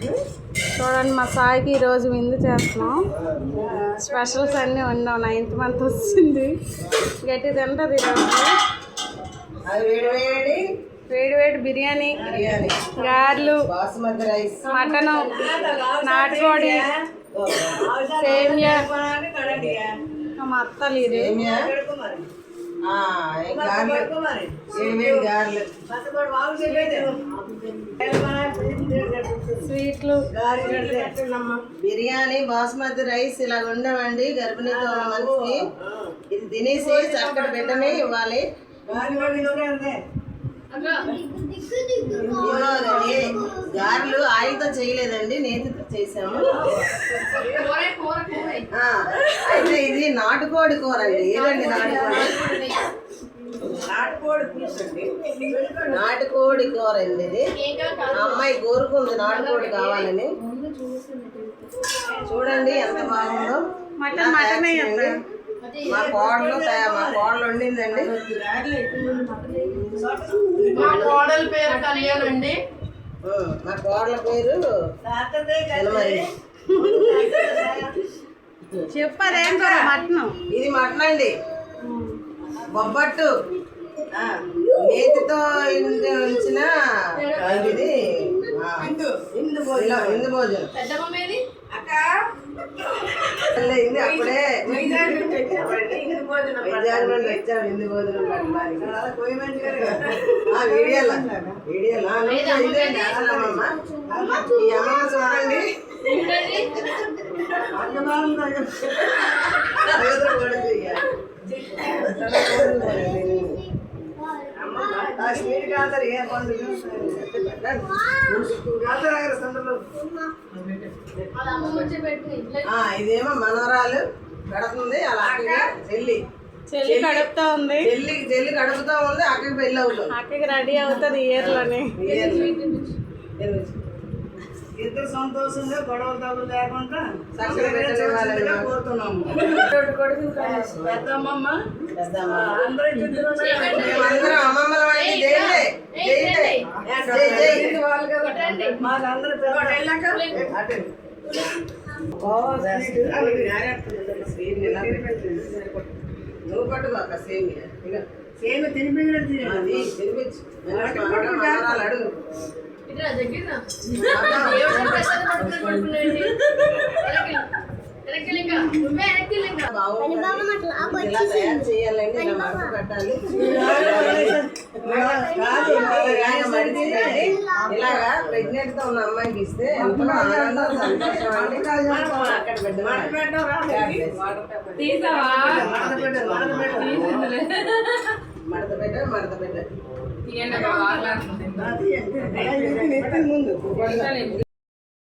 చూడండి మా సాయికి ఈరోజు విందు చేస్తున్నాం. స్పెషల్స్ అన్నీ ఉన్నాం. 9th మంత్ వచ్చింది. గట్టి తింటుంది ఈరోజు. వేడి వేడి బిర్యానీ, గారెలు, మటను, నాటుకోడి, సేమియా. మా అత్తలు ఇది స్వీట్లు, బిర్యానీ, బాస్మతి రైస్ ఇలా ఉండవండి. గర్భిణీతో ఉన్న మనిషికి ఇది తినేసి చక్కటి బిడ్డని ఇవ్వాలి. గారెలు ఆయిల్తో చేయలేదండి, నేతితో చేసాము. అయితే ఇది నాటుకోడి కూర అండి. ఏదండి నాటుకోడి కూర అండి. ఇది అమ్మాయి కోరుకుంది నాటుకోడి కావాలని. చూడండి ఎంత బాగుందో. మా కోడలు వండిందండి. మా కోడల పేరు కళ్యాణ్ అండి. మా కోడల పేరు చెప్పారేం మటన్. ఇది మటన్ అండి. బొబ్బట్టు నేతితో ఉంచిన ఇది హిందూ భోజనం. అప్పుడే వైజాగ్ నుండి వచ్చాం హిందూ భోజనం వీడియోలో ఇదేంటి అసలమ్మా. ఈ అమ్మమ్మ చూడండి ఇదేమో మనవరాలు పెడుతుంది. అలా చెల్లి కడుపుతా ఉంది. చెల్లి కడుపుతా ఉంది. అక్కడికి పెళ్ళి అవుతుంది. అక్కడికి రెడీ అవుతుంది ఇయర్లోనే. ఇద్దరు సంతోషంగా గొడవ తగ్గు లేకుండా కోరుతున్నాము. పెద్దమ్మమ్మ అందరూ అమ్మమ్మల నువ్వు పట్టుకోక సేమియా తినిపించు. అడుగు ఇలా తయారు చేయాలండి. ఇలా మడత పెట్టాలి. ఇలాగా ప్రెగ్నెంట్ తో ఉన్న అమ్మాయికి ఇస్తే ఎంతో ఆనందం, సంతోషం అండి. అక్కడ మడత పెట్ట ముందు